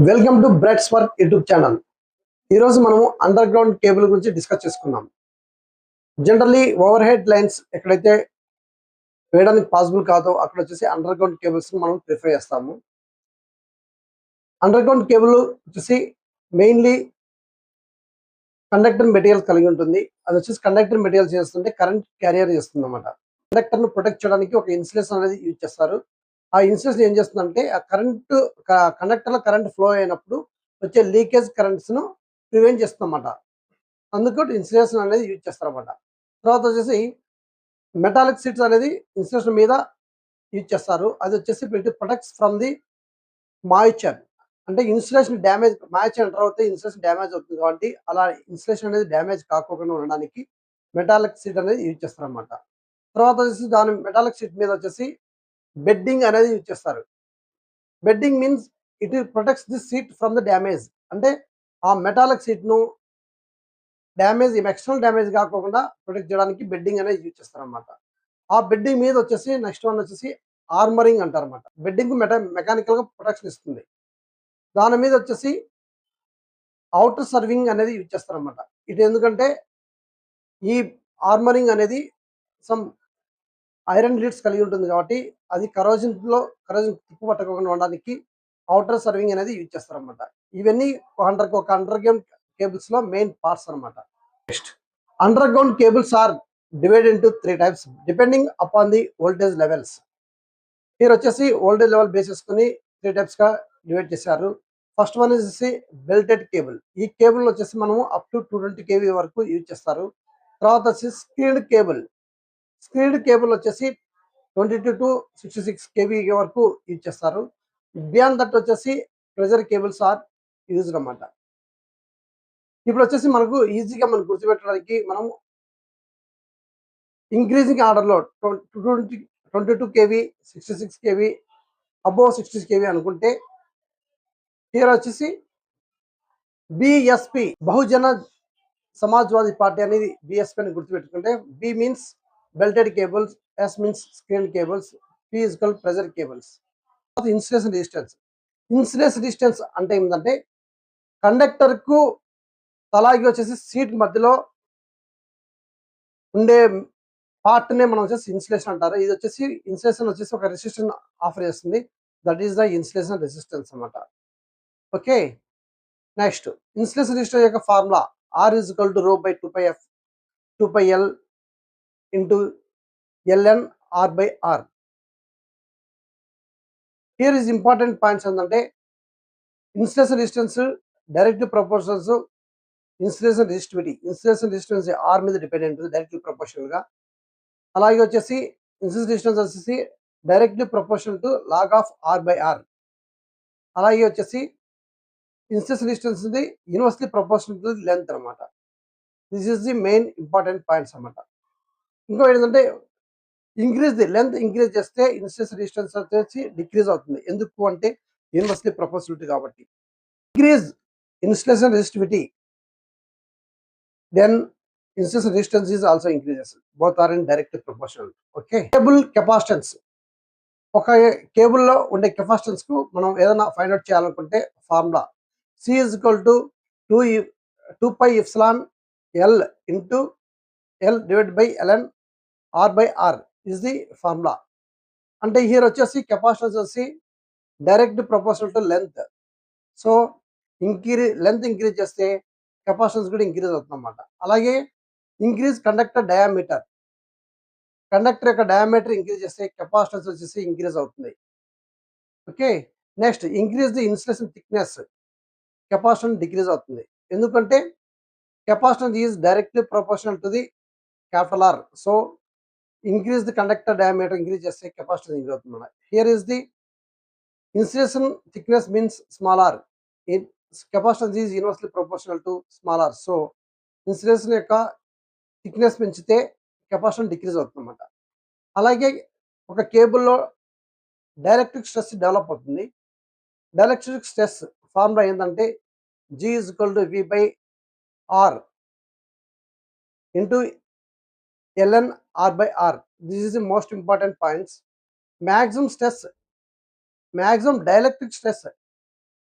Welcome to Brights Work YouTube channel. ఈరోజు మనము underground cable గురించి డిస్కస్ చేసుకున్నాం. జనరల్లీ ఓవర్ హెడ్ లైన్స్ ఎక్కడైతే వేయడానికి పాసిబుల్ కాదో అక్కడ వచ్చేసి అండర్ గ్రౌండ్ కేబుల్స్ మనం ప్రిఫర్ చేస్తాము. అండర్ గ్రౌండ్ కేబుల్ వచ్చేసి మెయిన్లీ కండక్టర్ మెటీరియల్ కలిగి ఉంటుంది. అది వచ్చేసి కండక్టర్ మెటీరియల్ చేస్తుంటే కరెంట్ క్యారియర్ చేస్తుంది అనమాట. కండక్టర్ ను ప్రొటెక్ట్ చేయడానికి ఒక ఇన్సులేషన్ అనేది యూజ్ చేస్తారు. ఆ ఇన్సులేషన్ ఏం చేస్తుందంటే ఆ కండక్టర్ లో కరెంట్ ఫ్లో అయినప్పుడు వచ్చే లీకేజ్ కరెంట్స్ ను ప్రివెంట్ చేస్తుందన్నమాట. అందుకు ఇన్సులేషన్ అనేది యూజ్ చేస్తారన్నమాట. తర్వాత వచ్చేసి మెటాలిక్ షీట్స్ అనేది ఇన్సులేషన్ మీద యూజ్ చేస్తారు. అది వచ్చేసి ప్రొటెక్ట్స్ ఫ్రమ్ ది మాయిశ్చర్. అంటే ఇన్సులేషన్ డ్యామేజ్ మాయిశ్చర్ ఎంటర్ అవుతే ఇన్సులేషన్ డ్యామేజ్ అవుతుంది కాబట్టి అలా ఇన్సులేషన్ అనేది డ్యామేజ్ కాకుండా ఉండడానికి మెటాలిక్ షీట్ అనేది యూజ్ చేస్తారన్నమాట. తర్వాత వచ్చేసి దాని మెటాలిక్ షీట్ మీద వచ్చేసి బెడ్డింగ్ అనేది యూజ్ చేస్తారు. Bedding means it protects the seat from the damage. అంటే ఆ మెటాలిక్ షీట్ ను ఎక్స్టర్నల్ డ్యామేజ్ కాకుండా ప్రొటెక్ట్ చేయడానికి బెడ్డింగ్ అనేది యూజ్ చేస్తారన్నమాట. ఆ బెడ్డింగ్ మీద వచ్చేసి నెక్స్ట్ వన్ వచ్చేసి ఆర్మరింగ్ అంటారన్నమాట. బెడ్డింగ్ మెకానికల్ గా ప్రొటెక్షన్ ఇస్తుంది. దాని మీద వచ్చేసి అవుటర్ సర్వింగ్ అనేది యూజ్ చేస్తారన్నమాట. ఇది ఎందుకంటే ఈ ఆర్మరింగ్ అనేది సమ్ ఐరన్ లీడ్స్ కలిగి ఉంటుంది కాబట్టి అది కరోజన్ తుప్పు పట్టకుండా ఉండడానికి అవుటర్ సర్వింగ్ అనేది యూజ్ చేస్తారన్నమాట. ఇవన్నీ ఒక అండర్ గ్రౌండ్ కేబుల్స్ లో మెయిన్ పార్ట్స్ అనమాట. Next underground cables are divide into 3 types depending upon the voltage levels. మీరు వచ్చేసి వోల్టేజ్ లెవెల్ బేస్ చేసుకుని 3 టైప్స్ గా డివైడ్ చేశారు. ఫస్ట్ వన్ వచ్చేసి బెల్టెడ్ కేబుల్. ఈ కేబుల్ వచ్చేసి మనము అప్ టు 220 kV వరకు యూజ్ చేస్తారు. తర్వాత వచ్చేసి స్క్రీన్డ్ కేబుల్ వచ్చేసి 22 to 66 kV వరకు యూజ్ చేస్తారు. బియాండ్ దట్ వచ్చేసి ప్రెజర్ కేబుల్స్ ఆర్ యూజ్డ్ అన్నమాట. ఇప్పుడు వచ్చేసి మనకు ఈజీగా మనం గుర్తుపెట్టడానికి మనం ఇంక్రీజింగ్ ఆర్డర్లో 22 kV 66 kV అబోవ్ 66 kV అనుకుంటే here వచ్చేసి బిఎస్పి బహుజన సమాజ్వాదీ పార్టీ అనేది బిఎస్పి అని గుర్తుపెట్టుకుంటే B means belted cables, S means screen cables, P is equal pressure cables. Insulation distance అంటే ఏంటంటే కండక్టర్ కు అలాగే వచ్చేసి సీట్ మధ్యలో ఉండే పార్ట్ నే మనం వచ్చేసి ఇన్సులేషన్ అంటారు. ఇది వచ్చేసి ఇన్సులేషన్ వచ్చేసి ఒక రెసిస్టెన్స్ ఆఫర్ చేస్తుంది. That is the insulation resistance అన్నమాట. ఓకే, నెక్స్ట్ ఇన్సులేషన్ రెసిస్టెన్స్ యొక్క formula R is equal to rho by 2πf 2πl into ln R by R. Here is important points ఏంటంటే insulation resistance directly proportionals insulation resistance R మీద depend ఉంటుంది directly proportional గా. అలాగే వచ్చేసి insulation resistance వచ్చేసి directly proportional to log of R by R. అలాగే వచ్చేసి insulation resistance the inversely proportional to length అన్నమాట. This is the main important points అన్నమాట. ఇంకో ఏంటంటే లెంత్ ఇంక్రీజ్ చేస్తే ఇన్సులేషన్ రెసిస్టెన్స్ వచ్చేసి డిక్రీజ్ అవుతుంది. ఎందుకు అంటే ఇన్వర్స్లీ ప్రపోర్షనల్ కాబట్టి. Increase insulation resistivity then insulation resistance is also increases. Both are in direct proportional. Okay, cable capacitance. ఒక కేబుల్ లో ఉండే కెపాసిటెన్స్ కు మనం ఏదైనా ఫైండ్ అవుట్ చేయాలనుకుంటే formula C is equal to 2 pi epsilon L into L divided by ln R by R is the formula. అంటే here వచ్చేసి capacitance వచ్చి direct proportional to length. So length increase చేస్తే capacitance కూడా increase అవుతుంది అన్నమాట. అలాగే increase conductor diameter. Conductor యొక్క diameter increase చేస్తే కెపాసిటెన్స్ వచ్చేసి ఇంక్రీజ్ అవుతుంది. Okay, next increase the insulation thickness. Capacitance decrease అవుతుంది. ఎందుకంటే capacitance is directly proportional to the capital R. So increase the conductor diameter increase చేస్తే కెపాసిటెన్స్ ఇంక్రీజ్ అవుతుంది. Here is the insulation thickness means small r. Capacitance is inversely proportional to small r. So insulation యొక్క thickness పెంచితే capacitance decrease అవుతుంది అన్నమాట. అలాగే ఒక కేబుల్లో dielectric stress develop అవుతుంది. Dielectric stress formula ఏంటంటే G is equal to V by R into ln R by R. This is the most important points. Maximum dielectric stress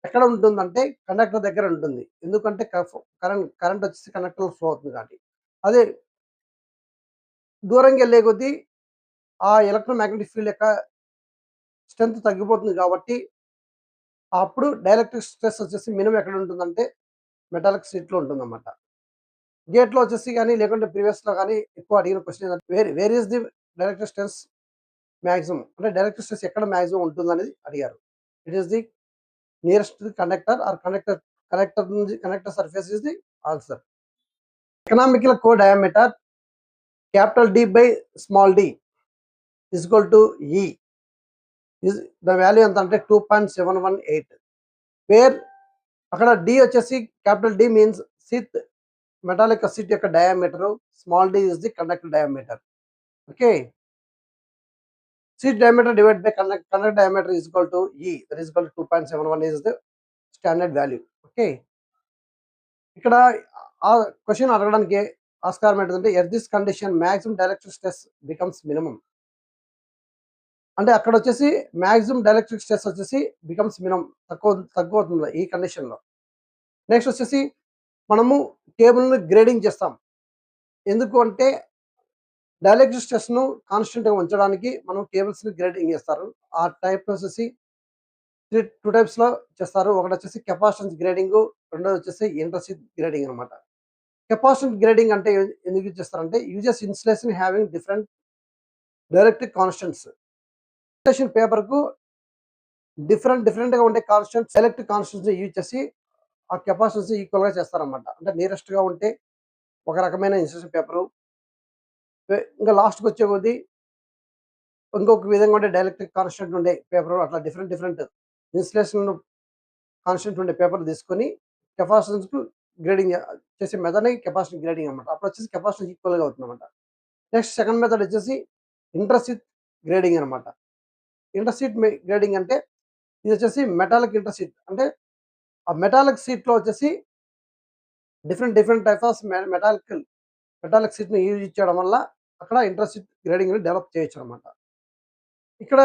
ఎక్కడ ఉంటుందంటే కండక్టర్ దగ్గర ఉంటుంది. ఎందుకంటే కరెంట్ వచ్చేసి కండక్టర్‌లో ఫ్లో అవుతుంది కాబట్టి. అదే దూరంగా వెళ్ళే కొద్దీ ఆ ఎలక్ట్రోమాగ్నెటిక్ ఫీల్డ్ యొక్క స్ట్రెంత్ తగ్గిపోతుంది కాబట్టి, అప్పుడు డైఎలక్ట్రిక్ స్ట్రెస్ వచ్చేసి మినిమం ఎక్కడ ఉంటుందంటే మెటాలిక్ షీట్‌లో ఉంటుందన్నమాట. గేట్‌లో వచ్చేసి గాని లేకుంటే ప్రీవియస్‌లో గాని ఎక్కువ అడిగిన క్వెషన్ ఏందంటే where is the dielectric stress maximum అంటే డైఎలక్ట్రిక్ స్ట్రెస్ ఎక్కడ మాక్సిమం ఉంటుందనేది అడిగారు. It is the nearest the conductor or connector surface is the answer. Economical core diameter capital D by small d is equal to E. Is the value ఎంత అంటే 2.718. Where అక్కడ D వచ్చేసి capital D means sheath metallic sheet యొక్క diameter, small d is the conductor diameter. Okay. Sheet diameter divided by conductor diameter is equal to E, that is equal to 2.71 is the standard value. Okay. ఇక్కడ ఆ question అడగడానికి ఆస్కారం ఏంటంటే at this condition maximum dielectric stress becomes minimum. అంటే అక్కడ వచ్చేసి maximum dielectric stress వచ్చేసి becomes minimum, తక్కువ ఈ కండిషన్లో. నెక్స్ట్ వచ్చేసి మనము కేబుల్ని గ్రేడింగ్ చేస్తాం. ఎందుకు అంటే డైఎలక్ట్రిక్ స్ట్రెస్ను కాన్స్టెంట్గా ఉంచడానికి మనం కేబుల్స్ని గ్రేడింగ్ చేస్తారు. ఆ టైప్ వచ్చేసి టూ టైప్స్‌లో చేస్తారు. ఒకటొచ్చేసి కెపాసిటెన్స్ గ్రేడింగు, రెండోది వచ్చేసి ఇంటర్షీత్ గ్రేడింగ్ అనమాట. కెపాసిటెన్స్ గ్రేడింగ్ అంటే ఎందుకు యూజ్ చేస్తారంటే uses insulation having different dielectric constants. Insulation పేపర్‌కు డిఫరెంట్‌గా ఉండే కాన్స్టెంట్స్, ఎలక్ట్రిక్ కాన్స్టెంట్స్‌ని యూజ్ చేసి ఆ కెపాసిటెన్స్ ఈక్వల్‌గా చేస్తారనమాట. అంటే నియరెస్ట్‌గా ఉంటే ఒక రకమైన ఇన్సులేషన్ పేపరు, ఇంకా లాస్ట్‌కొచ్చే కొద్దీ ఇంకొక విధంగా ఉండే డైఎలక్ట్రిక్ కాన్స్టెంట్ ఉండే పేపరు, అట్లా డిఫరెంట్ ఇన్సులేషన్ కాన్స్టెంట్ ఉండే పేపర్ తీసుకొని కెపాసిటెన్స్‌కు గ్రేడింగ్ చేసే మెథడ్‌ని కెపాసిటెన్స్ గ్రేడింగ్ అనమాట. అప్పుడు వచ్చేసి కెపాసిటెన్స్ ఈక్వల్‌గా అవుతుందన్నమాట. నెక్స్ట్ సెకండ్ మెథడ్ వచ్చేసి ఇంటర్షీత్ గ్రేడింగ్ అనమాట. ఇంటర్షీత్ గ్రేడింగ్ అంటే ఇది వచ్చేసి మెటాలిక్ ఇంటర్షీత్. అంటే ఆ మెటాలిక్ షీట్‌లో వచ్చేసి డిఫరెంట్ టైప్ ఆఫ్ మెటాలిక్ షీట్‌ని యూజ్ చేయడం వల్ల అక్కడ ఇంటర్షీత్ గ్రేడింగ్‌ని డెవలప్ చేయొచ్చనమాట. ఇక్కడ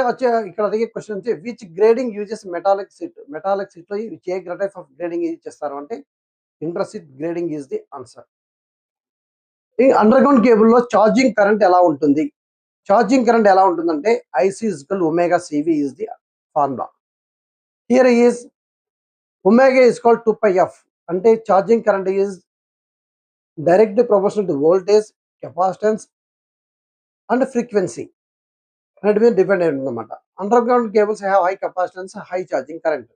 అడిగే క్వెషన్ వచ్చి which grading uses metallic sheet. Metallic షీట్‌లో ఏ టైప్ ఆఫ్ గ్రేడింగ్ యూజ్ చేస్తారు అంటే intersheath grading is the answer. ఈ అండర్ గ్రౌండ్ కేబుల్‌లో ఛార్జింగ్ కరెంట్ ఎలా ఉంటుంది? ఛార్జింగ్ కరెంట్ ఎలా ఉంటుందంటే IC equal omega CV is the formula. Here is omega is equal 2πf అంటే charging current is directly proportional to voltage, capacitance and frequency అన్నిటి మీద depend అయి ఉంటుందన్నమాట. Underground cables have high capacitance, high charging current.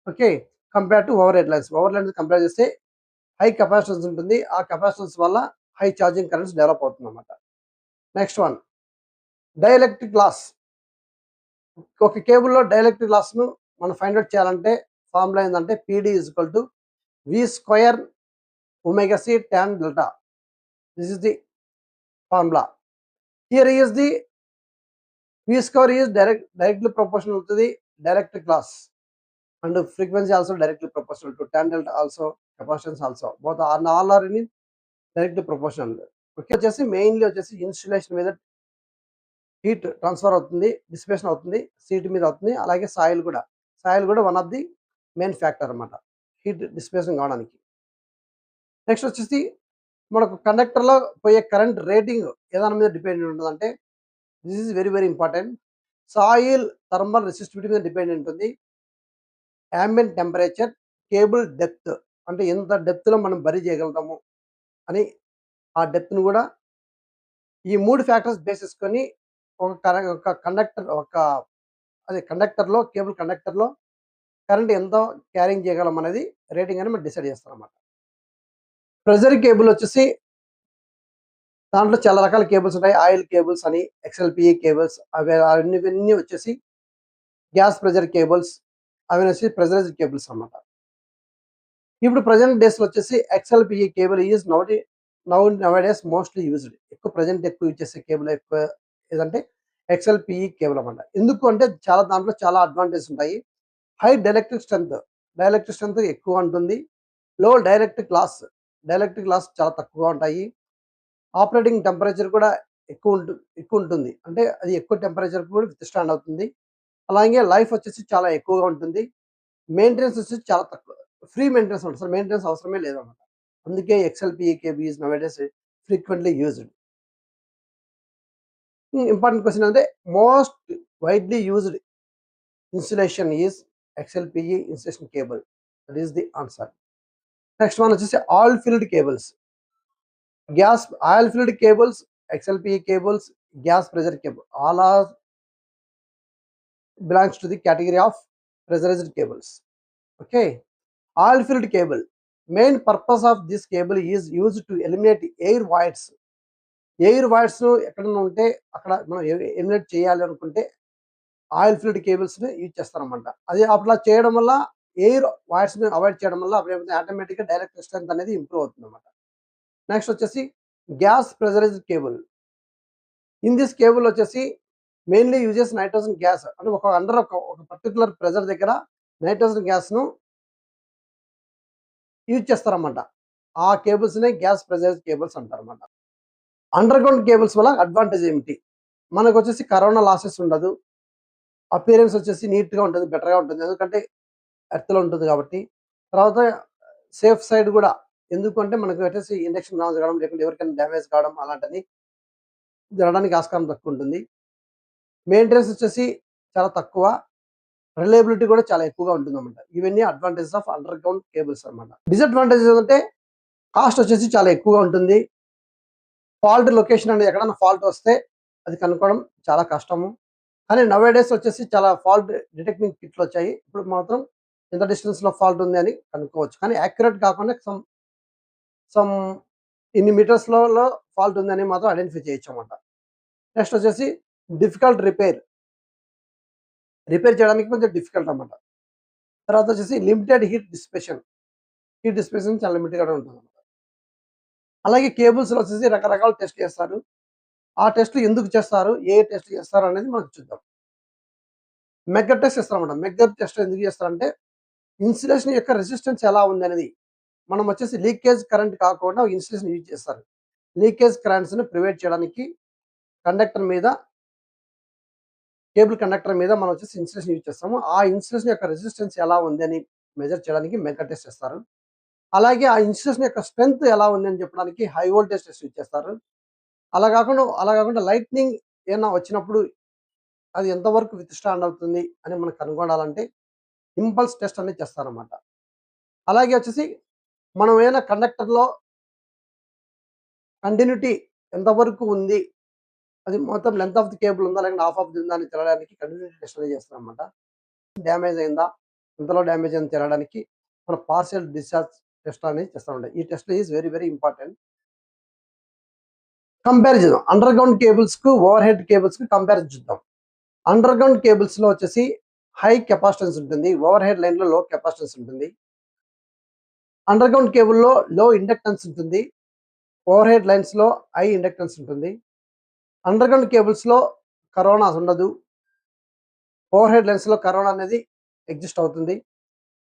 Okay. Compare to overhead lines. Over lines compare చేస్తే high capacitance ఉంటుంది. ఆ capacitance వల్ల high charging currents develop అవుతుందన్నమాట. Next one dielectric loss. ఒక కేబుల్‌లో డైఎలక్ట్రిక్ లాస్‌ను మనం ఫైండ్ ఔట్ చేయాలంటే ఫార్ములా ఏందంటే PD is equal to V square omega C tan delta. This is the formula. Here is the V square is directly proportional to the dielectric loss and frequency also directly proportional to tan delta also, capacitance also, both are all are in directly proportional. Okay. వచ్చేసి mainly వచ్చేసి insulation మీద heat transfer అవుతుంది, dissipation అవుతుంది, seat మీద అవుతుంది. అలాగే soil కూడా one of the main factor అనమాట హీట్ డిసిపేషన్ కావడానికి. నెక్స్ట్ వచ్చేసి మనకు కండక్టర్లో పోయే కరెంట్ రేటింగ్ ఏదాని మీద డిపెండ్ ఉంటుందంటే this is very important. Soil thermal resistivity మీద డిపెండ్ ఉంటుంది. యాంబియంట్ టెంపరేచర్, కేబుల్ డెప్త్ అంటే ఎంత డెప్త్‌లో మనం బరీ చేయగలుగుతాము అని ఆ డెప్త్‌ని కూడా ఈ 3 ఫ్యాక్టర్స్ బేస్ చేసుకొని ఒక కేబుల్ కండక్టర్‌లో కరెంట్ ఎంత క్యారింగ్ చేయగలం అనేది రేటింగ్ అని మనం డిసైడ్ చేస్తామన్నమాట. ప్రెషర్ కేబుల్ వచ్చేసి దాంట్లో చాలా రకాల కేబుల్స్ ఉంటాయి. ఆయిల్ కేబుల్స్ అని, ఎక్స్ఎల్పిఈ కేబుల్స్ అవన్నీ వచ్చేసి గ్యాస్ ప్రెషర్ కేబుల్స్, అవి వచ్చి ప్రెషరైజ్డ్ కేబుల్స్ అన్నమాట. ఇప్పుడు ప్రెజెంట్ డేస్‌లో వచ్చేసి XLPE cable is nowadays mostly used. ఎక్కువ యూజ్ చేసే కేబుల్ ఏదంటే ఎక్స్ఎల్పిఈ కేబుల్ అన్నమాట. ఎందుకు అంటే దాంట్లో చాలా అడ్వాంటేజెస్ ఉంటాయి. హై డైఎలక్ట్రిక్ స్ట్రెంత్ ఎక్కువ ఉంటుంది. లో డైఎలక్ట్రిక్ లాస్ చాలా తక్కువగా ఉంటాయి. ఆపరేటింగ్ టెంపరేచర్ కూడా ఎక్కువ ఉంటుంది. అంటే అది ఎక్కువ టెంపరేచర్ కూడా విత్‌స్టాండ్ అవుతుంది. అలాగే లైఫ్ వచ్చేసి చాలా ఎక్కువగా ఉంటుంది. మెయింటెనెన్స్ వచ్చేసి చాలా తక్కువ. ఫ్రీ మెయింటెనెన్స్ ఉంటుంది. అసలు మెయింటెనెన్స్ అవసరమే లేదన్నమాట. అందుకే XLPE cable is nowadays frequently used. Important question అంటే most widely used insulation is XLPE insulation cable. That is the answer. Next one వచ్చేసి oil filled cables. Gas oil filled cables, XLPE cables, gas pressure cable all are belongs to the category of pressurized cables. Okay. Oil filled cable. Main purpose of this cable is used to eliminate air voids. Air voids ఎక్కడన్నా ఉంటే అక్కడ మనం eliminate చేయాలి అనుకుంటే oil field కేబుల్స్ని use చేస్తారనమాట. అది అట్లా చేయడం వల్ల ఎయిర్ వాయిడ్స్ని అవాయిడ్ చేయడం వల్ల అప్పుడు ఏమైతే ఆటోమేటిక్గా డైరెక్ట్ స్ట్రెంత్ అనేది ఇంప్రూవ్ అవుతుంది అనమాట. నెక్స్ట్ వచ్చేసి gas pressurised cable. In this cable వచ్చేసి మెయిన్లీ యూజెస్ నైట్రోజన్ గ్యాస్. అంటే ఒక పర్టికులర్ ప్రెజర్ దగ్గర నైట్రోజన్ గ్యాస్ను యూజ్ చేస్తారన్నమాట. ఆ కేబుల్స్నే గ్యాస్ ప్రెషరైజ్డ్ కేబుల్స్ అంటారన్నమాట. అండర్ గ్రౌండ్ కేబుల్స్ వల్ల అడ్వాంటేజ్ ఏమిటి? మనకు వచ్చేసి కరోనా లాసెస్ ఉండదు. అపియరెన్స్ వచ్చేసి నీట్గా ఉంటుంది, బెటర్గా ఉంటుంది. ఎందుకంటే ఎర్త్లో ఉంటుంది కాబట్టి. తర్వాత సేఫ్ సైడ్ కూడా. ఎందుకంటే మనకు వచ్చేసి ఇండక్షన్ కావడం, లేకుంటే ఎవరికైనా డ్యామేజ్ కావడం అలాంటివి జరగడానికి ఆస్కారం తక్కువ ఉంటుంది. మెయింటెనెన్స్ వచ్చేసి చాలా తక్కువ. రిలయబిలిటీ కూడా చాలా ఎక్కువగా ఉంటుందన్నమాట. ఇవన్నీ advantages of under ground cables అనమాట. డిసడ్వాంటేజెస్ అంటే కాస్ట్ వచ్చేసి చాలా ఎక్కువగా ఉంటుంది. ఫాల్ట్ లొకేషన్ అనేది ఎక్కడైనా ఫాల్ట్ వస్తే అది కనుక్కోవడం చాలా కష్టము. కానీ నౌ-ఎ-డేస్ వచ్చేసి చాలా ఫాల్ట్ డిటెక్టింగ్ కిట్లు వచ్చాయి. ఇప్పుడు మాత్రం ఎంత డిస్టెన్స్లో ఫాల్ట్ ఉంది అని కనుక్కోవచ్చు. కానీ యాక్యురేట్ కాకుండా సమ్ ఇన్ని మీటర్స్లో ఫాల్ట్ ఉందని మాత్రం ఐడెంటిఫై చేయొచ్చు అనమాట. నెక్స్ట్ వచ్చేసి డిఫికల్ట్ రిపేర్ చేయడానికి కొంచెం డిఫికల్ట్ అనమాట. తర్వాత వచ్చేసి లిమిటెడ్ హీట్ డిస్పెషన్ చాలా లిమిటెడ్గా ఉంటుంది అనమాట. అలాగే కేబుల్స్లో వచ్చేసి రకరకాల టెస్ట్ చేస్తారు. ఆ టెస్ట్లు ఎందుకు చేస్తారు, ఏ టెస్ట్ చేస్తారు అనేది మనం చూద్దాం. మెగ్గర్ టెస్ట్ చేస్తారన్నమాట. మెగ్గర్ టెస్ట్ ఎందుకు చేస్తారంటే ఇన్సులేషన్ యొక్క రెసిస్టెన్స్ ఎలా ఉంది అనేది. మనం వచ్చేసి లీకేజ్ కరెంట్ కాకుండా ఇన్సులేషన్ యూజ్ చేస్తారు. లీకేజ్ కరెంట్స్ని ప్రివెంట్ చేయడానికి కేబుల్ కండక్టర్ మీద మనం వచ్చేసి ఇన్సులేషన్ యూజ్ చేస్తాము. ఆ ఇన్సులేషన్ యొక్క రెసిస్టెన్స్ ఎలా ఉంది అని మెజర్ చేయడానికి మెగా టెస్ట్ చేస్తారు. అలాగే ఆ ఇన్సులేషన్ యొక్క స్ట్రెంత్ ఎలా ఉంది అని చెప్పడానికి హై వోల్టేజ్ టెస్ట్ యూజ్ చేస్తారు. అలా కాకుండా లైట్నింగ్ ఏమైనా వచ్చినప్పుడు అది ఎంతవరకు విత్‌స్టాండ్ అవుతుంది అని మనం కనుగొనాలంటే ఇంపల్స్ టెస్ట్ అనేది చేస్తారన్నమాట. అలాగే వచ్చేసి మనం ఏమైనా కండక్టర్‌లో కంటిన్యూటీ ఎంతవరకు ఉంది, అది మొత్తం లెంత్ ఆఫ్ ది కేబుల్ ఉందా, లేకపోతే హాఫ్ ఆఫ్ ది ఉందా అని తెలవడానికి కంటిన్యూటీ టెస్ట్ అనేది చేస్తారన్నమాట. డ్యామేజ్ అయిందా, ఎంతలో డ్యామేజ్ అయింది తెలవడానికి మనం పార్షియల్ డిశ్చార్జ్ టెస్ట్ అనేది చేస్తామండి. ఈ test is very very important. Comparison underground కేబుల్స్‌కు, ఓవర్ హెడ్ కేబుల్స్‌కి కంపారిజన్ చూద్దాం. అండర్ గ్రౌండ్ కేబుల్స్‌లో వచ్చేసి హై కెపాసిటెన్స్ ఉంటుంది. ఓవర్ హెడ్ లైన్‌లో లో కెపాసిటెన్స్ ఉంటుంది. అండర్ గ్రౌండ్ కేబుల్‌లో లో ఇండక్టెన్స్ ఉంటుంది. ఓవర్ హెడ్ లైన్స్‌లో హై ఇండక్టెన్స్ ఉంటుంది. అండర్ గ్రౌండ్ కేబుల్స్‌లో కరోనా ఉండదు. ఓవర్ హెడ్ లైన్స్‌లో కరోనా అనేది ఎగ్జిస్ట్ అవుతుంది.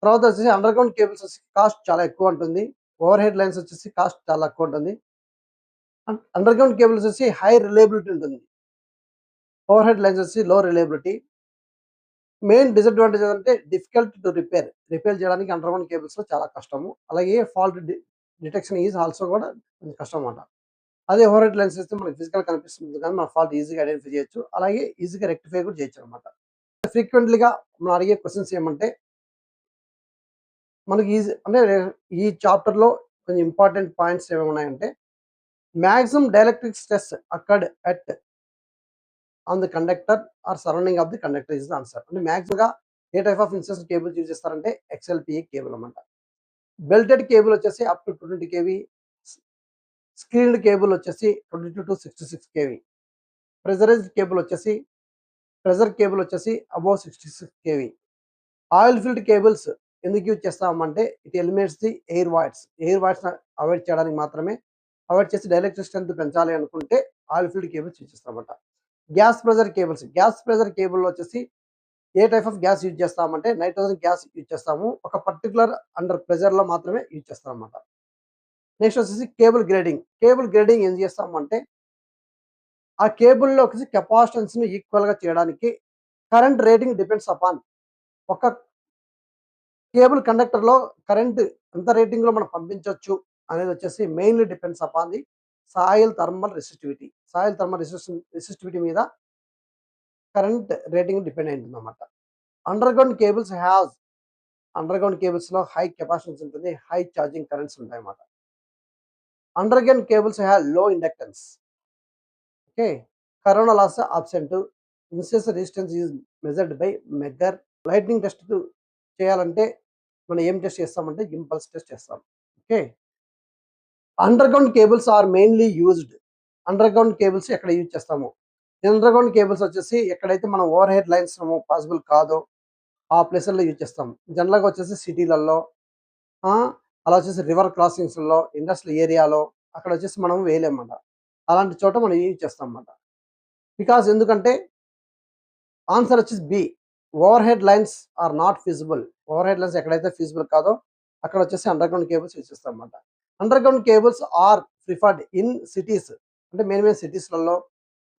తర్వాత వచ్చేసి అండర్ గ్రౌండ్ కేబుల్స్ వచ్చి కాస్ట్ చాలా ఎక్కువ ఉంటుంది. ఓవర్ హెడ్ లైన్స్ వచ్చేసి కాస్ట్ చాలా తక్కువ ఉంటుంది. అండర్ గ్రౌండ్ కేబుల్స్ వచ్చి హై రిలయబిలిటీ ఉంటుంది. ఓవర్ హెడ్ లైన్స్ వచ్చి లో రిలయబిలిటీ. మెయిన్ డిసడ్వాంటేజ్ అంటే డిఫికల్ట్ టు రిపేర్ చేయడానికి అండర్ గ్రౌండ్ కేబుల్స్‌లో చాలా కష్టము. అలాగే ఫాల్ట్ డిటెక్షన్ ఈజ్ ఆల్సో కూడా కొంచెం కష్టం అన్నమాట. అదే ఓవర్ హెడ్ లైన్స్ అయితే మనకి ఫిజికల్ కనిపిస్తుంది కానీ మన ఫాల్ట్ ఈజీగా ఐడెంటిఫై చేయొచ్చు. అలాగే ఈజీగా రెక్టిఫై కూడా చేయొచ్చు అనమాట. ఫ్రీక్వెంట్లీగా మనం అడిగే క్వెషన్స్ ఏమంటే మనకి అంటే ఈ చాప్టర్‌లో కొంచెం ఇంపార్టెంట్ పాయింట్స్ ఏమేమి ఉన్నాయంటే maximum dielectric stress occurred at on the conductor or surrounding of the conductor is the answer. అంటే మాక్సిమంగా ఏ type of insulation cables use చేస్తారంటే ఎక్స్ఎల్‌పిఏ కేబుల్ అన్నమాట. బెల్టెడ్ కేబుల్ వచ్చేసి up to 220 kV. Screened cable వచ్చేసి 22-66 kV. Pressurised cable వచ్చేసి above 66 kV. Oil filled cables ఎందుకు use చేస్తామంటే it eliminates the air voids avoid చేయడానికి మాత్రమే. అవాయిడ్ చేసి డైఎలక్ట్రిక్ స్ట్రెంత్ పెంచాలి అనుకుంటే ఆయిల్ ఫిల్డ్ కేబుల్స్ యూజ్ చేస్తామన్నమాట. గ్యాస్ ప్రెషర్ కేబుల్‌లో వచ్చేసి ఏ టైప్ ఆఫ్ గ్యాస్ యూజ్ చేస్తామంటే నైట్రోజన్ గ్యాస్ యూజ్ చేస్తాము. ఒక పర్టిక్యులర్ అండర్ ప్రెషర్‌లో మాత్రమే యూజ్ చేస్తామన్నమాట. నెక్స్ట్ వచ్చేసి కేబుల్ గ్రేడింగ్ ఏం చేస్తామంటే ఆ కేబుల్‌లో వచ్చేసి కెపాసిటెన్స్‌ని ఈక్వల్‌గా చేయడానికి కరెంట్ రేటింగ్ డిపెండ్స్ అపాన్ ఒక కేబుల్ కండక్టర్‌లో కరెంట్ ఎంత రేటింగ్‌లో మనం పంపించొచ్చు అనేది వచ్చేసి mainly depends upon the soil thermal resistivity. Soil thermal resistivity మీద కరెంట్ రేటింగ్ డిపెండ్ అయి ఉంటుందన్నమాట. అండర్‌గ్రౌండ్ కేబుల్స్ హాస్ అండర్‌గ్రౌండ్ కేబుల్స్‌లో హై కెపాసిటెన్స్ ఉంటుంది. హై చార్జింగ్ కరెంట్స్ ఉంటాయన్నమాట. Underground cables have low inductance. Okay. Corona loss absent. ఇన్సెస్ resistance is measured by megger. Lightning test చేయాలంటే మనం ఏం టెస్ట్ చేస్తామంటే ఇంపల్స్ టెస్ట్ చేస్తాం. Okay. Underground cables are mainly used. Underground cables ఎక్కడ use చేస్తాము? Underground cables వచ్చేసి ఎక్కడైతే మనం ఓవర్ హెడ్ లైన్స్ పాసిబుల్ కాదో ఆ ప్లేసుల్లో యూజ్ చేస్తాం. జనరల్‌గా వచ్చేసి సిటీలలో అలా వచ్చేసి రివర్ క్రాసింగ్స్‌లో, ఇండస్ట్రియల్ ఏరియాలో అక్కడ వచ్చేసి మనం వేయలేమన్నమాట. అలాంటి చోట మనం యూజ్ చేస్తాం అన్నమాట. బికాజ్ ఎందుకంటే ఆన్సర్ వచ్చేసి B. Overhead lines are not feasible. Overhead lines ఎక్కడైతే ఫీజిబుల్ కాదో అక్కడ వచ్చేసి అండర్‌గ్రౌండ్ కేబుల్స్ యూజ్ చేస్తాం అన్నమాట. Underground cables are preferred in cities. అంటే మెయిన్ సిటీస్‌లలో,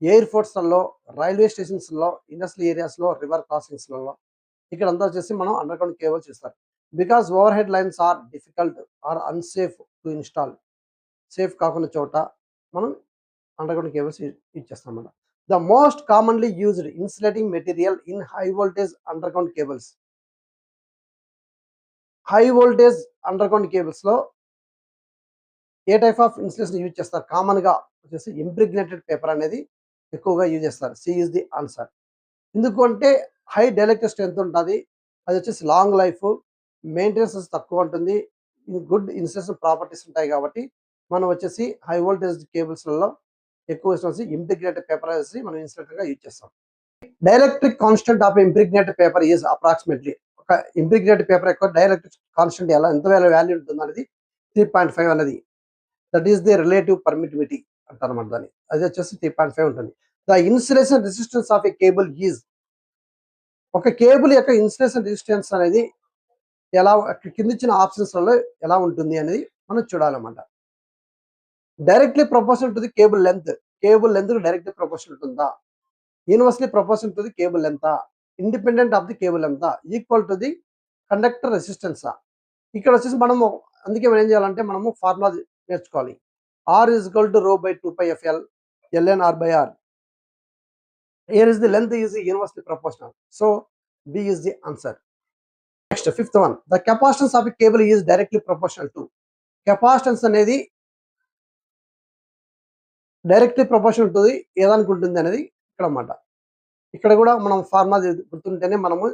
ఎయిర్‌పోర్ట్స్‌లలో, రైల్వే స్టేషన్స్‌లో, ఇండస్ట్రియల్ ఏరియాస్‌లో, రివర్ క్రాసింగ్స్‌లలో ఇక్కడంతా వచ్చేసి మనం అండర్‌గ్రౌండ్ కేబుల్స్ ఇస్తారు. Because overhead lines are difficult or unsafe to install. Safe కాకున్న చోట మనం అండర్‌గ్రౌండ్ కేబుల్స్ యూజ్ చేస్తామన్నమాట. The most commonly used insulating material in high voltage underground cables. High voltage underground కేబుల్స్‌లో ఏ టైప్ ఆఫ్ ఇన్సులేషన్ యూజ్ చేస్తారు? కామన్‌గా వచ్చేసి impregnated paper అనేది ఎక్కువగా యూజ్ చేస్తారు. C is the answer. ఎందుకు అంటే హై డైఎలక్ట్రిక్ స్ట్రెంత్ ఉంటది. అది వచ్చేసి లాంగ్ లైఫ్, మెయింటెనెన్స్ తక్కువ ఉంటుంది. గుడ్ ఇన్సులేషన్ ప్రాపర్టీస్ ఉంటాయి కాబట్టి మనం వచ్చేసి హై వోల్టేజ్ కేబుల్స్‌లలో ఎక్కువ వచ్చేసి ఇంప్రిగ్నేటెడ్ పేపర్ అనేసి మనం ఇన్సులేటర్‌గా యూజ్ చేస్తాం. Dielectric constant of impregnated paper is approximately. ఒక ఇంప్రిగ్నేటెడ్ పేపర్ యొక్క డైఎలక్ట్రిక్ కాన్స్టెంట్ ఎంత వాల్యూ ఉంటుందనేది 3.5 అనేది. That is the relative permittivity అంటారన్నమాట దాన్ని. అది వచ్చేసి 3.5 ఉంటుంది. The insulation resistance of a cable is. ఒక కేబుల్ యొక్క ఇన్సులేషన్ రెసిస్టెన్స్ అనేది ఎలా కిందిచ్చిన ఆప్షన్స్‌లలో ఎలా ఉంటుంది అనేది మనం చూడాలన్నమాట. Directly proportional to the cable length. Cable లెంగ్త్‌కి డైరెక్ట్‌లీ ప్రపోర్షనల్ ఉంటుందా? Inversely proportional to the cable లెంగ్తా? ఇండిపెండెంట్ ఆఫ్ ది కేబుల్ లెంగ్తా? ఈక్వల్ టు ది కండక్టర్ రెసిస్టెన్సా? ఇక్కడ వచ్చేసి మనము అందుకే మనం ఏం చేయాలంటే మనము ఫార్ములా నేర్చుకోవాలి. R is equal to rho by 2 pi FL ln R by R. Here is the length is inversely proportional. So B is the answer. Next, fifth one. The capacitance of a cable is directly proportional to. Capacitance అనేది directly proportional to the ఏదానికి ఉంటుంది అనేది ఇక్కడ అన్నమాట. ఇక్కడ కూడా మనం formula గుర్తుంటేనే మనము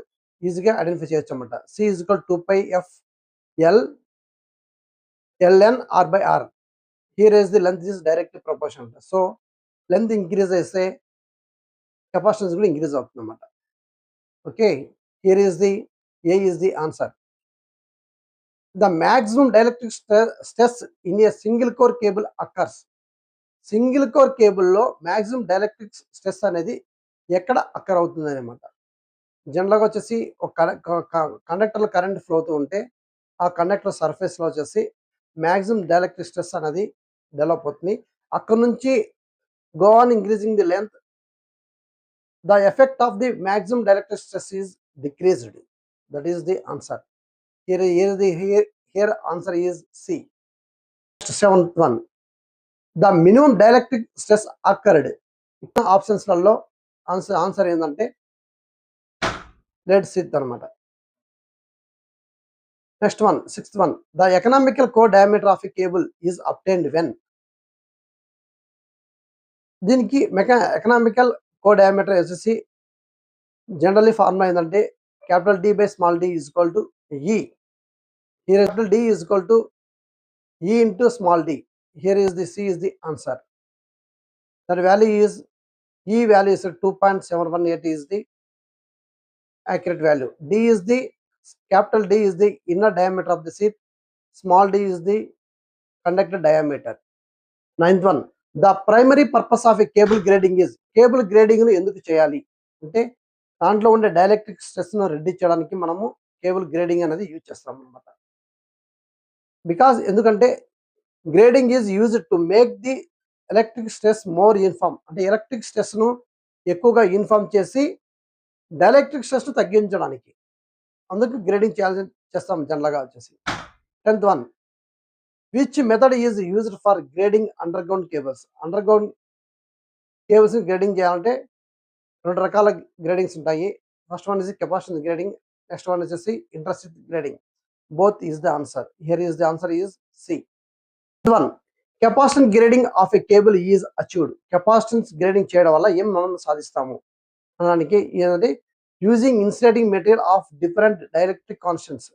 ఈజీగా ఐడెంటిఫై చేయొచ్చు అన్నమాట. C is equal to 2 pi FL ln R by R. Here is the length is directly proportional. So length increase అయితే కెపాసిటెన్స్ కూడా ఇంక్రీజ్ అవుతుంది అన్నమాట. Okay. Here is the A is the answer. The maximum dielectric stress in a single core cable occurs. Single core కేబుల్లో maximum dielectric stress అనేది ఎక్కడ అక్కర్ అవుతుంది అనమాట. జనరల్‌గా వచ్చేసి ఒక కండక్టర్‌లో కరెంట్ ఫ్లో అవుతూ ఉంటే ఆ కండక్టర్ సర్ఫేస్‌లో వచ్చేసి మాక్సిమం డైఎలక్ట్రిక్ స్ట్రెస్ అనేది డెవలప్ అవుతుంది. అక్కడి నుంచి go on increasing the length, the effect of the maximum dielectric stress is decreased. That is the answer. Here answer is C. Seventh one. The minimum dielectric stress occurred. Options లలో answer ఏంటంటే let's see అనమాట. Next one, sixth one. The economical core diameter of a cable is obtained when. దీనికి economical కో diameter వచ్చేసి generally formula ఏంటంటే capital D by small d is equal to E. Here capital D is equal to E into small d. Here is the C is the answer. That value is E value is 2.718 is the accurate value. D is the capital D is the inner diameter of the sheath. Small d is the conductor diameter. Ninth one. The primary purpose of a cable grading is. Cable grading ను ఎందుకు చేయాలి అంటే దాంట్లో ఉండే dielectric stress ను reduce చేయడానికి మనము cable grading అనేది యూజ్ చేస్తాం అన్నమాట. బికాజ్ ఎందుకంటే grading is used to make the electric stress more uniform. అంటే ఎలక్ట్రిక్ స్ట్రెస్ ను ఎక్కువగా యూనిఫామ్ చేసి డైఎలక్ట్రిక్ స్ట్రెస్ ను తగ్గించడానికి అందుకు గ్రేడింగ్ చేస్తాం జనరల్గా వచ్చేసి. 10th one, which method is used for grading underground cables. Underground cables grading చేయాలంటే 2 రకాల గ్రేడింగ్స్ ఉంటాయి. First one is capacitance grading, next one వచ్చేసి intersheath grading. Both is the answer. Here is the answer is C. One, capacitance grading of a cable is achieved. Capacitance grading చేయడం వల్ల ఏం మనం సాధిస్తాము అనడానికి ఏంటంటే using insulating material of different dielectric constants.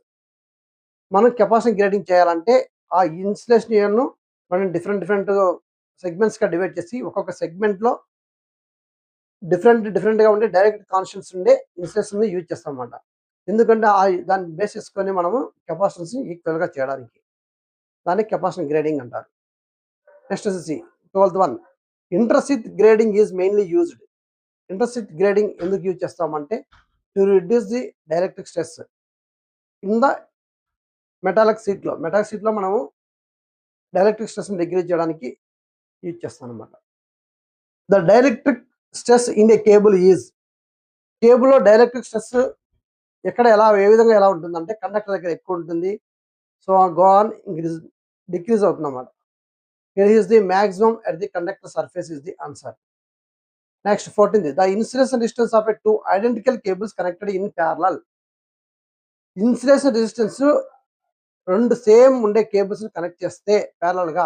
మనం capacity grading చేయాలంటే ఆ ఇన్సులేషన్ మనం డిఫరెంట్ సెగ్మెంట్స్గా డివైడ్ చేసి ఒక్కొక్క సెగ్మెంట్లో డిఫరెంట్గా ఉండే డైరెక్ట్ కాన్స్టెంట్స్ ఉండే ఇన్సులేషన్ యూజ్ చేస్తాం అన్నమాట. ఎందుకంటే దాన్ని బేస్ చేసుకొని మనము కెపాసిటెన్స్ ఈక్వల్గా చేయడానికి, దాన్ని కెపాసిటీ గ్రేడింగ్ అంటారు. నెక్స్ట్ వచ్చేసి 12th one, intersheath grading is mainly used. Intersheath grading ఎందుకు యూజ్ చేస్తామంటే to reduce the dielectric stress in the metallic షీట్లో మనము డైఎలక్ట్రిక్ స్ట్రెస్ని డిగ్రీజ్ చేయడానికి యూజ్ చేస్తాం అనమాట. The dielectric stress in a cable is, కేబుల్లో డైఎలక్ట్రిక్ స్ట్రెస్ ఏ విధంగా ఎలా ఉంటుందంటే కండక్టర్ దగ్గర ఎక్కువ ఉంటుంది. సో గో ఆన్ డిక్రీజ్ అవుతుంది అన్నమాట. Here is the maximum at the conductor surface is the answer. Next 14th, the insulation resistance of a 2 identical cables connected in parallel. Insulation resistance 2 same ఉండే cables connect చేస్తే parallel గా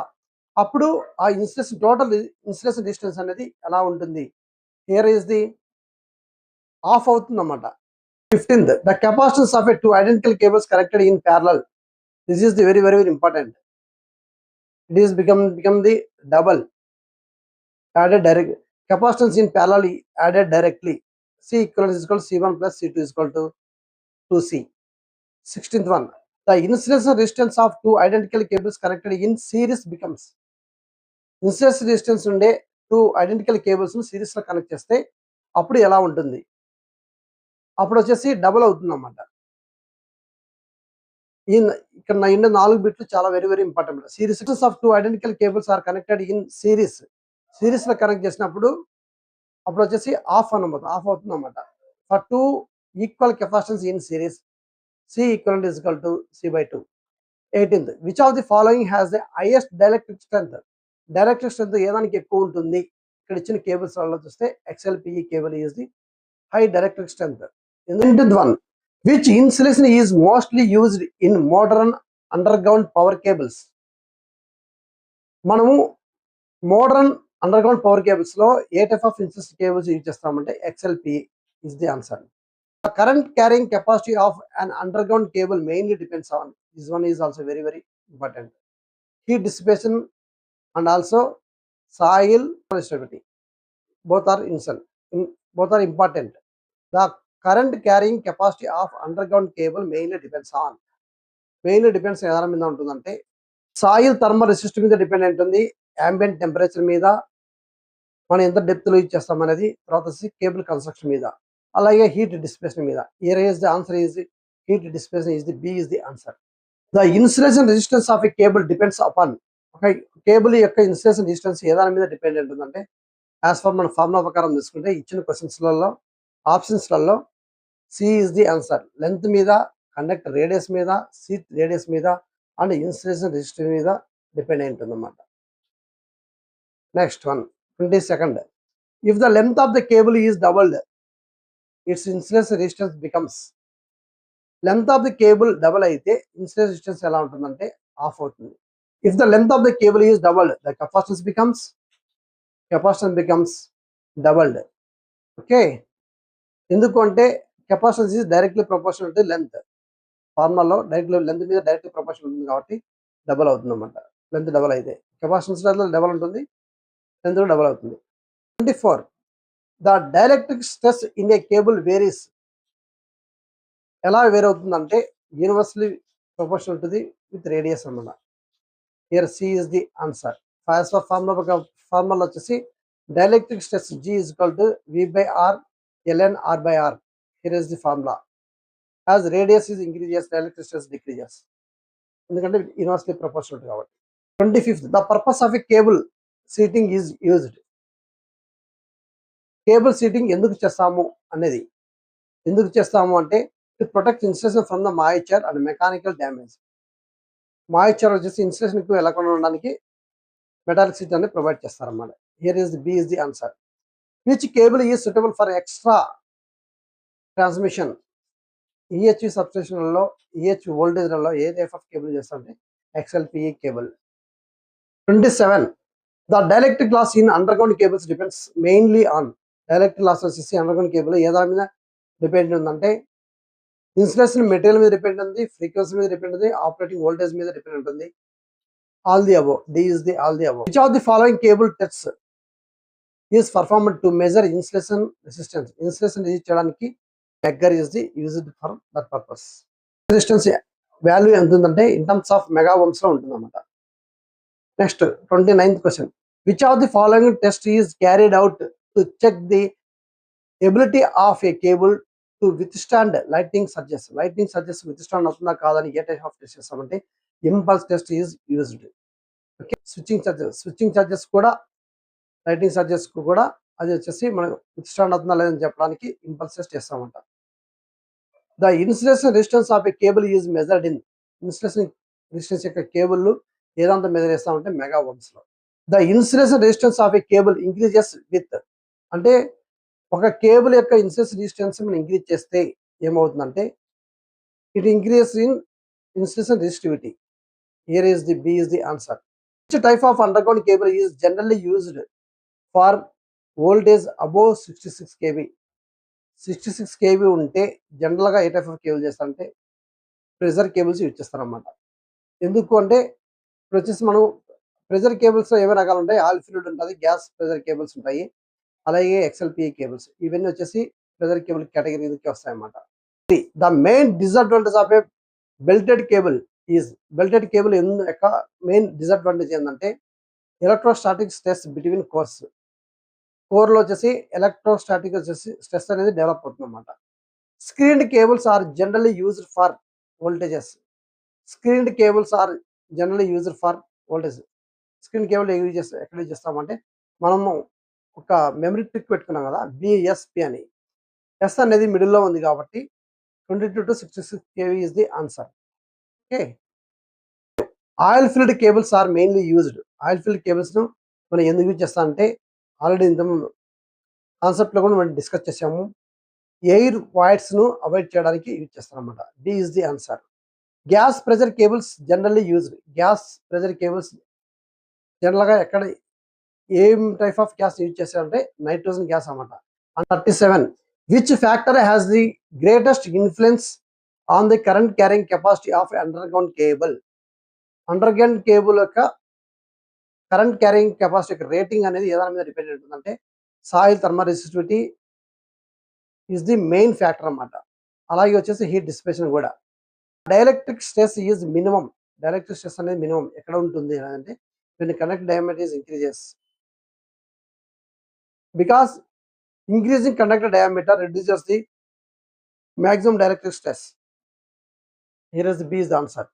అప్పుడు ఆ total insulation resistance అనేది ఎలా ఉంటుంది? Here is the of అవుతుంది అన్నమాట. 15th, the capacitance of a 2 identical cables connected in parallel. This is the very important. It is become the double added direct. Capacitance in parallel added directly. C equivalent is equal to C1 plus C2 is equal to 2C. 16th one, the insulation resistance of 2 identical cables connected in series becomes. Insulation resistance unde 2 identical cables series లో connect చేస్తే అప్పుడు ఎలా ఉంటుంది? అప్పుడు వచ్చేసి double అవుతుంది అన్నమాట. ఇక్కడ 4 బిట్లు చాలా very important. Series of 2 identical cables are connected in series లో కనెక్ట్ చేసినప్పుడు అప్పుడు వచ్చేసి ఆఫ్ అవుతుంది అన్నమాట. For 2 equal capacitance in series, C equivalent is equal to C/2. 18th, which of the following has the highest dielectric strength? Dielectric strength ఏ దానికి ఎక్కువ ఉంటుంది? ఇక్కడ ఇచ్చిన కేబుల్స్ వల్ల చూస్తే XLPE cable is the high dielectric strength. 19th one, which insulation is mostly used in modern underground power cables? మనము modern underground power cables లో ఏ type of insulation cables use చేస్తామంటే XLPE is the answer. The current carrying capacity of an underground cable mainly depends on, this one is also very important, heat dissipation and also soil stability. Both are important. The current carrying capacity of underground cable mainly depends ఏదాని మీద ఉంటుందంటే soil thermal resistance మీద dependent ఉంది, ambient temperature మీద, మనం ఎంత depth లో use చేస్తాం అనేది, తర్వాత కేబుల్ కన్స్ట్రక్షన్ మీద, అలాగే హీట్ డిసిపేషన్ మీద. Here is the answer is heat dissipation is the B is the answer. The insulation resistance of a cable depends upon. ఒక కేబుల్ యొక్క ఇన్సులేషన్ రెసిస్టెన్స్ ఏదాని మీద డిపెండెంట్ ఉందంటే యాజ్ ఫర్ మన formula ప్రకారం తీసుకుంటే ఇచ్చిన క్వశ్చన్స్లలో ఆప్షన్స్లలో C is the answer. Length మీద, కండక్టర్ రేడియస్ మీద, సీట్ రేడియస్ మీద అండ్ ఇన్సులేషన్ రెసిస్టెన్స్ మీద డిపెండ్ అయి ఉంటుంది అన్నమాట. Next one 22nd, if the length of the cable is doubled, its insulation resistance becomes. Length of the cable double అయితే insulation resistance ఎలా ఉంటుందంటే ఆఫ్ అవుతుంది. If the length of the cable is doubled, the capacitance becomes doubled. Okay, ఎందుకు అంటే capacitance is directly proportional to length. ఫార్ములాలో length మీద directly proportional ఉంటుంది కాబట్టి డబుల్ అవుతుంది అన్నమాట. లెంత్ డబుల్ అయితే కెపాసిటెన్స్ డబుల్ ఉంటుంది, లెంత్ డబుల్ అవుతుంది. 24, the dielectric stress in a cable varies. ఎలా వేరే అవుతుందంటే inversely proportional to the with radius అన్నమాట. Here C is the answer. Formula వచ్చేసి dielectric stress G is equal to V/R ln R/R. Here is the formula. As radius is increases, dielectric stress decreases, ఎందుకంటే universally proportional కాబట్టి. 25th, the purpose of a cable sheathing is used. Cable sheathing ఎందుకు చేస్తాము అంటే it protect insulation from the moisture and mechanical damage. Moisture వచ్చేసి insulation కు వెళ్ళకుండా ఉండడానికి metallic sheath అనేది ప్రొవైడ్ చేస్తారన్నమాట. Here is the B is the answer. Which cable is suitable for extra transmission? EHV సబ్స్టేషన్లలో, ఈహెచ్ వోల్టేజ్లలో ఏ టైప్ ఆఫ్ కేబుల్ చేస్తారంటే XLPE cable. 27. The dielectric loss in underground cables depends mainly on. Dielectric loss వచ్చేసి underground cable ఏ దాని మీద depend ఉందంటే insulation material మీద డిపెండ్ ఉంది, ఫ్రీక్వెన్సీ మీద డిపెండ్ ఉంది, ఆపరేటింగ్ వోల్టేజ్ మీద డిపెండ్ ఉంటుంది. All the above. D is the all the above. Which of the following cable tests is performed to measure insulation resistance? Insulation resist చేయడానికి megger is the used for that purpose. Resistance value ఎంత ఉందంటే in terms of mega ohms లో ఉంటుంది అన్నమాట. Next 29th question. Which of the following test is carried out to check the ability of a cable to withstand lightning surges? Lightning surges withstand అవుతుందా కాదని ఏ type of test చేస్తామంటే impulse test is used. Okay. Switching charges కూడా lightning surges కు కూడా అది వచ్చేసి మనం విత్స్టాండ్ అవుతుందా లేదని చెప్పడానికి ఇంపల్స్ టెస్ట్ చేస్తామంట. The insulation resistance of a cable is measured in. Insulation resistance యొక్క కేబుల్ ఏదంతా మెజర్ చేస్తామంటే మెగా ఓమ్స్ లో. The insulation resistance of a cable increases with. అంటే ఒక కేబుల్ యొక్క ఇన్సులేషన్ రెసిస్టెన్స్ మనం ఇంక్రీజ్ చేస్తే ఏమవుతుందంటే it increase in insulation resistivity. Here is the B is the answer. Which type of underground cable is generally used for voltage above 66 kV? 66 kV ఉంటే general గా ఏ type of cable చేస్తారంటే pressure cables use చేస్తారన్నమాట. ఎందుకు అంటే ఇప్పుడు వచ్చేసి మనం ప్రెజర్ కేబుల్స్ లో ఏమైనా రకాలు ఉంటాయి. ఆయిల్ ఫిల్డ్ ఉంటుంది, గ్యాస్ ప్రెజర్ కేబుల్స్ ఉంటాయి, అలాగే XLPE కేబుల్స్. ఇవన్నీ వచ్చేసి ప్రెజర్ కేబుల్ కేటగిరీకి వస్తాయి అన్నమాట. The main disadvantage of a belted cable is. Belted cable యొక్క మెయిన్ డిసడ్వాంటేజ్ ఏంటంటే electrostatic stress between cores. Core లో వచ్చేసి ఎలక్ట్రోస్టాటిక్ వచ్చేసి స్ట్రెస్ అనేది డెవలప్ అవుతుంది అన్నమాట. Screened cables are generally used for voltages. Screened cables are generally used for voltage. Screen cable ఎక్కడ use చేస్తామంటే మనము ఒక మెమరీ ట్రిక్ పెట్టుకున్నాం కదా, BSP అని. ఎస్ అనేది మిడిల్లో ఉంది కాబట్టి 22 to 66 kV is the answer. Okay. Oil filled cables are mainly used. Oil filled cables ను మనం ఎందుకు యూజ్ చేస్తాం అంటే ఆల్రెడీ ఇంత కాన్సెప్ట్ లో కూడా మనం డిస్కస్ చేసాము. ఎయిర్ వాయిడ్స్ ను అవాయిడ్ చేయడానికి యూజ్ చేస్తాం అనమాట. D is the answer. Gas pressure cables generally used. Gas pressure cables general గా ఎక్కడ ఏం టైప్ ఆఫ్ గ్యాస్ యూజ్ చేస్తారంటే నైట్రోజన్ గ్యాస్ అన్నమాట. 37. Which factor has the greatest influence on the current carrying capacity of underground cable? Underground cable యొక్క current carrying capacity యొక్క rating అనేది ఏదాని మీద డిపెండ్ ఉంటుందంటే soil thermal resistivity is the main factor అన్నమాట. అలాగే వచ్చేసి హీట్ డిసిపేషన్ కూడా. Dielectric stress is minimum. Dielectric stress అనేది మినిమం ఎక్కడ ఉంటుంది అంటే when the conductor diameter is increases, because increasing conductor diameter reduces the maximum dielectric stress. Here is the B is the answer.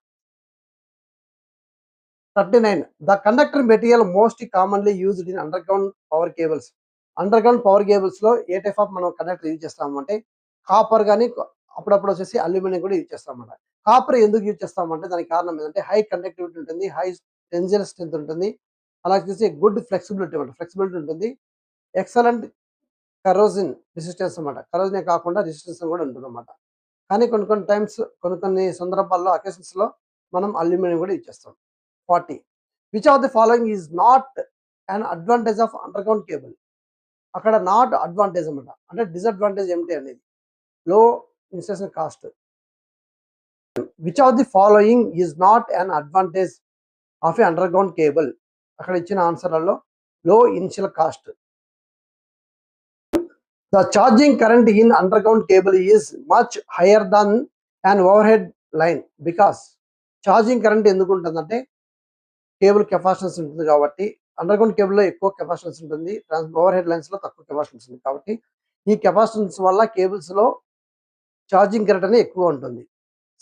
39. The conductor material most commonly used in underground power cables. Underground power cables లో ఏ type of మనం conductor use చేస్తామంటే copper కానీ అప్పుడప్పుడు వచ్చేసి aluminium కూడా use చేస్తామన్నమాట. Copper ఎందుకు యూజ్ చేస్తామంటే దానికి కారణం ఏంటంటే హై కండక్టివిటీ ఉంటుంది, హై టెన్సిల్ స్ట్రెంత్ ఉంటుంది, అలాగే గుడ్ ఫ్లెక్సిబిలిటీ ఉంటుంది, ఎక్సలెంట్ కరోజిన్ రెసిస్టెన్స్ అన్నమాట. కరోజినే కాకుండా రెసిస్టెన్స్ కూడా ఉంటుంది అన్నమాట. కానీ కొన్ని టైమ్స్ కొన్ని సందర్భాల్లో అకేషన్స్ లో మనం అల్యూమినియం కూడా యూజ్ చేస్తాం. 40. Which of the following is not an advantage of underground cable? అక్కడ నాట్ అడ్వాంటేజ్ అన్నమాట. అంటే డిసడ్వాంటేజ్ ఏమిటి అనేది low installation cost. Which of the following is not an advantage of a underground cable? అక్కడ ఇచ్చిన ఆన్సర్లలో low initial cost. The charging current in underground cable is much higher than and overhead line because. Charging current ఎందుకు ఉంటుందంటే cable capacitance ఉంటుంది కాబట్టి. Underground cable లో ఎక్కువ capacitance ఉంటుంది, ఓవర్ హెడ్ లైన్స్ లో తక్కువ కెపాసిటెన్స్ ఉంది కాబట్టి ఈ కెపాసిటెన్స్ వల్ల కేబుల్స్ లో ఛార్జింగ్ కరెంట్ అనేది ఎక్కువ ఉంటుంది.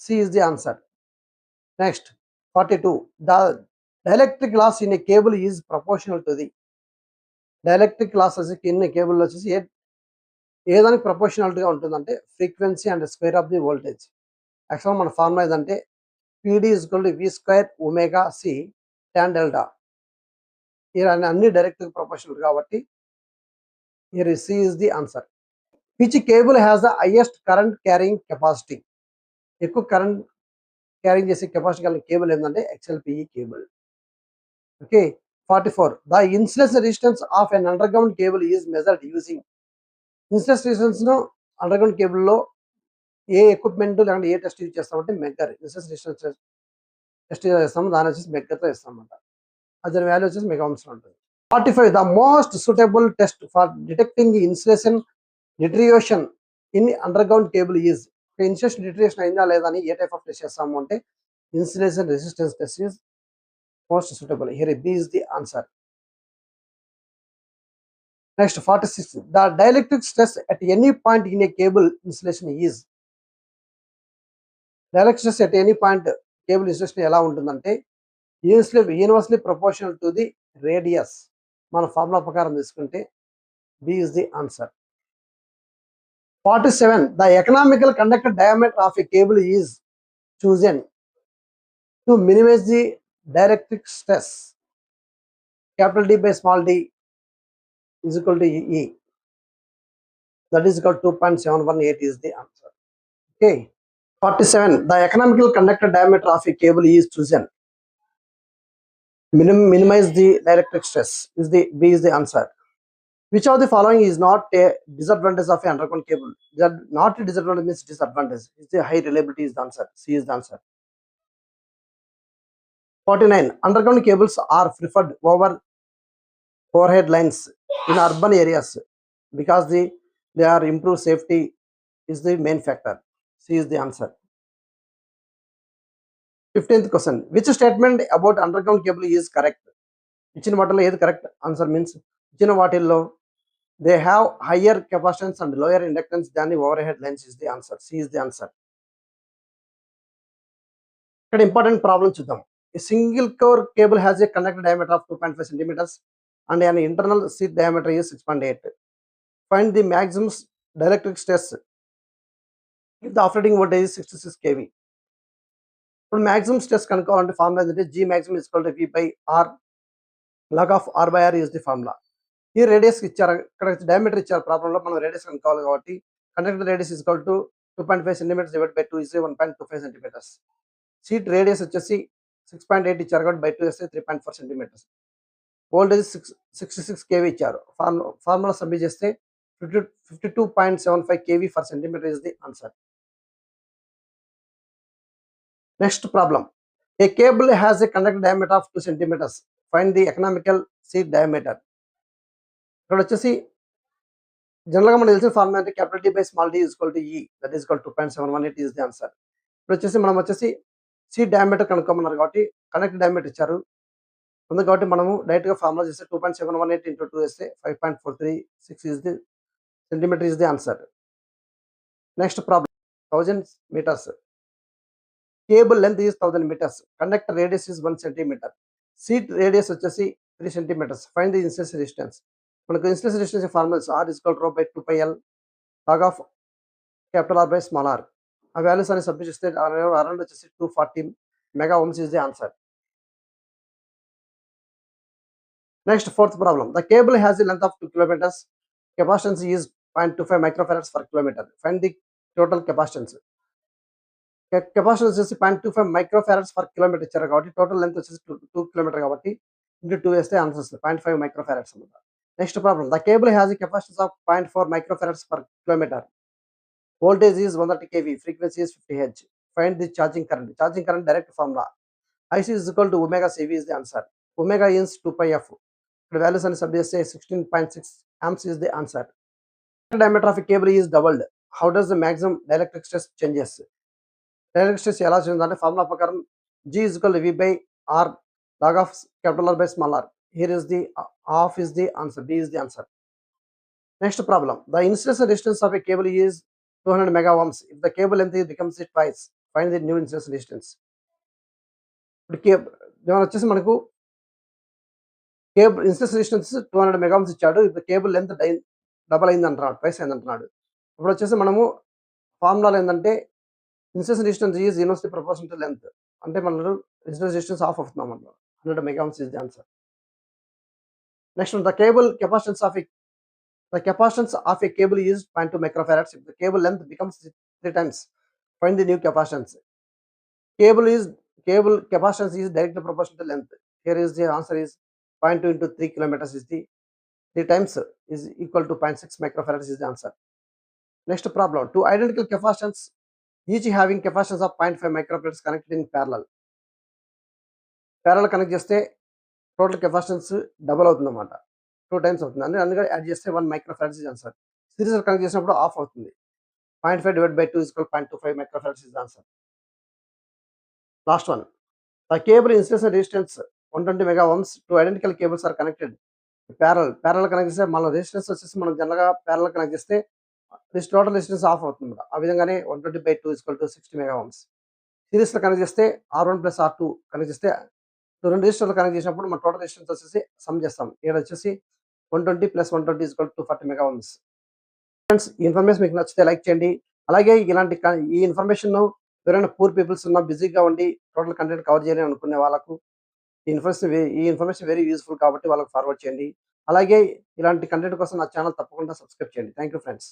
C is the answer. Next 42. The dielectric loss in a cable is proportional to the. Dielectric loss in a cable వచ్చేసి ఏ దానికి ప్రపోర్షనాలిటీగా ఉంటుందంటే frequency and square of the voltage. యాక్చువల్‌గా మన ఫార్ములా ఏదంటే PD is equal to V square omega C tan delta. ఇలా అన్ని డైరెక్ట్ ప్రపోర్షనల్ కాబట్టి here C is the answer. Which cable has the highest current carrying capacity. ఎక్కువ current carrying చేసే capacity కలిగిన cable ఏంటంటే XLPE cable. Okay. 44. The insulation resistance of an underground cable is measured using. Insulation రెసిస్టెన్స్‌ను underground కేబుల్‌లో ఏ equipment లేదంటే ఏ test use చేస్తామంటే మెగ్గర్. ఇన్సులేషన్ రెసిస్టెన్స్ టెస్ట్ చేస్తాము. దాన్ని వచ్చేసి మెగ్గర్‌తో ఇస్తామన్నమాట. దాని వాల్యూ వచ్చేసి మెగా ఓమ్స్‌లో ఉంటుంది. 45. The most suitable test for detecting insulation deterioration in underground cable is. Insulation deterioration అయిందా లేదా అని ఏ టైప్ ఆఫ్ టెస్ట్ చేస్తాము అంటే insulation resistance test is most suitable. Here B is the answer. Next 46. The dielectric stress at any point in a cable insulation is. Dielectric stress at any point cable insulation ఎలా ఉంటుందంటే inversely proportional to the radius. మన formula ప్రకారం తీసుకుంటే B is the answer. 47. The economical conductor diameter of a cable is chosen to minimize the dielectric stress. Capital D by small d is equal to E. That is equal to 2.718 is the answer. Okay. 47. The economical conductor diameter of a cable is chosen. Minimize the dielectric stress is the B is the answer. Which of the following is not a disadvantage of an underground cable? Not a disadvantage means disadvantage. Is the high reliability is the answer. C is the answer. 49. Underground cables are preferred over overhead lines in urban areas because they are improved safety is the main factor. C is the answer. 15th question. Which statement about underground cable is correct? ఇచ్చిన వాటిలో ఏది correct answer means ఇచ్చిన వాటిల్లో they have higher capacitance and lower inductance than the overhead lines is the answer. C is the answer. ఇక్కడ important problem చూద్దాం. A single core cable has a conductor diameter of 2.5 centimeters and an internal sheath diameter is 6.8. Find the maximum dielectric stress if the operating voltage is 66 kV. ఇప్పుడు maximum stress కనుక్కోవాలంటే formula ఏంటంటే G maximum is equal to V by R log of R by R is the formula. ఈ radius ఇచ్చారు, ఇక్కడ diameter ఇచ్చారు ప్రాబ్లంలో, మనం radius కనుక్కోవాలి కాబట్టి conductor radius is equal to 2.5 centimeters divided by 2 is 1.25 centimeters. Sheath radius వచ్చేసి 6.8 ఇచ్చారు కాబట్టి బై 2 వేస్తే 3.4 సెంటీమీటర్స్. వోల్టేజ్ 66 కేవీ ఇచ్చారు. ఫార్ములా సబ్మిట్ చేస్తే 52.75 kV for centimetre is the answer. Next problem. A cable has a conductor diameter of 2 centimetres. Find the economical sheath diameter. ఇక్కడ వచ్చేసి జనరల్గా మనకు తెలిసిన ఫార్ములా అంటే capital D by small d is equal to e, that is equal 2.718 is the answer. ఇప్పుడు వచ్చేసి మనం వచ్చేసి షీట్ డయామీటర్ కనుక్కోమన్నారు కాబట్టి కండక్టర్ డయామీటర్ ఇచ్చారు ఉంది కాబట్టి మనము డైరెక్ట్గా ఫార్ములా చేస్తే 2.718 ఇంటూ 2 వేస్తే 5.436 is the centimetre is the answer. Next problem. 1000 metres. Cable length is 1000 metres. Conductor radius is 1 centimetre. Sheath radius వచ్చేసి 3 centimetres. Find the insulation resistance. మనకు insulation resistance formulas R is equal to rho by 2πL log of capital R by small r. ఆ values అని submit చేస్తే around వచ్చేసి 240 mega ohms is the answer. Next fourth problem. The cable has the length of 2 kilometres. Capacitance is 0.25 microfarads per kilometre. Find the total capacitance. Capacitance వచ్చేసి 0.25 microfarads per kilometre ఇచ్చారు కాబట్టి total length వచ్చేసి 2 kilometre కాబట్టి into 2 వేస్తే answer వస్తుంది 0.5 microfarads అన్నమాట. Next problem. The cable has the capacitance of 0.4 microfarads per kilometre. Voltage is 130 kV, frequency is 50 Hz. Find the charging current. Charging current direct formula. IC is equal to omega CV is the answer. Omega is 2πf. The values and subject say 16.6 amps is the answer. The diameter of a cable is doubled. How does the maximum dielectric stress changes? Dielectric stress ఎలా చేస్తుందంటే formula ప్రకారం G is equal to V by R log of capital R by small r. Here is the half is the answer. B is the answer. Next problem. The insulation resistance of a cable is 200 mega ohms. If the cable length becomes it twice, find the new insulation resistance. ఇప్పుడు వచ్చేసి మనకు cable insulation resistance 200 mega Ohm's ఇచ్చాడు. ఇప్పుడు cable length double అయింది అంటున్నాడు, twice అయింది అంటున్నాడు. ఇప్పుడు వచ్చేసి మనము ఫార్ములాలో ఏంటంటే insertion distance is inversely proportional to length. అంటే మనం ఇన్సర్షన్ డిస్టెన్స్ హాఫ్ అవుతున్నాం అన్నమాట. 100 mega Ohm's is the answer. Next the capacitance of a cable is 0.2 microfarads. If the cable length becomes 3 times, find the new capacitance. Cable is cable capacitance is directly proportional to length. Here is the answer is 0.2 into 3 kilometers is the 3 times is equal to 0.6 microfarads is the answer. Next problem. Two identical capacitance each having capacitance of 0.5 microfarads connected in parallel. Parallel connect చేస్తే total capacitance double అవుతుందన్నమాట. 2 times అవుతుంది. అందుకని add చేస్తే 1 microfarads is answer. సిరీస్‌లో connect చేసినప్పుడు half అవుతుంది. 0.5 divided by 2 0.25 microfarads is answer. Last one. The cable insertion resistance 120 mega ohms. Two identical cables are connected parallel connect చేస్తే మన రెసిస్టెన్స్ వచ్చేసి మనం జనరల్‌గా ప్యారలల్ కనెక్ట్ చేస్తే టోటల్ రెసిస్టెన్స్ హాఫ్ అవుతుందన్నమాట. ఆ విధంగానే 120/2 60 మెగా ఓమ్స్. సిరీస్‌లో కనెక్ట్ చేస్తే R1 ప్లస్ R2 కనెక్ట్ చేస్తే 2 రెసిస్టర్లు కనెక్ట్ చేసినప్పుడు మన టోటల్ రెసిస్టెన్స్ వచ్చేసి సమ్ చేస్తాం. ఇక్కడ వచ్చేసి 120 ప్లస్ 120 240 మెగా ఓమ్స్. ఫ్రెండ్స్, ఈ ఇన్ఫర్మేషన్ మీకు నచ్చితే లైక్ చేయండి. అలాగే ఇలాంటి ఈ ఇన్ఫర్మేషన్‌ను ఎవరైనా పూర్ పీపుల్స్ ఉన్నా బిజీగా ఉండి టోటల్ కంటెంట్ కవర్ చేయలేని అనుకునే వాళ్ళకు ఈ ఇన్ఫర్మేషన్ వెరీ యూజ్‌ఫుల్ కాబట్టి వాళ్ళకి ఫార్వర్డ్ చేయండి. అలాగే ఇలాంటి కంటెంట్ కోసం నా ఛానెల్ తప్పకుండా సబ్స్క్రైబ్ చేయండి. Thank you friends.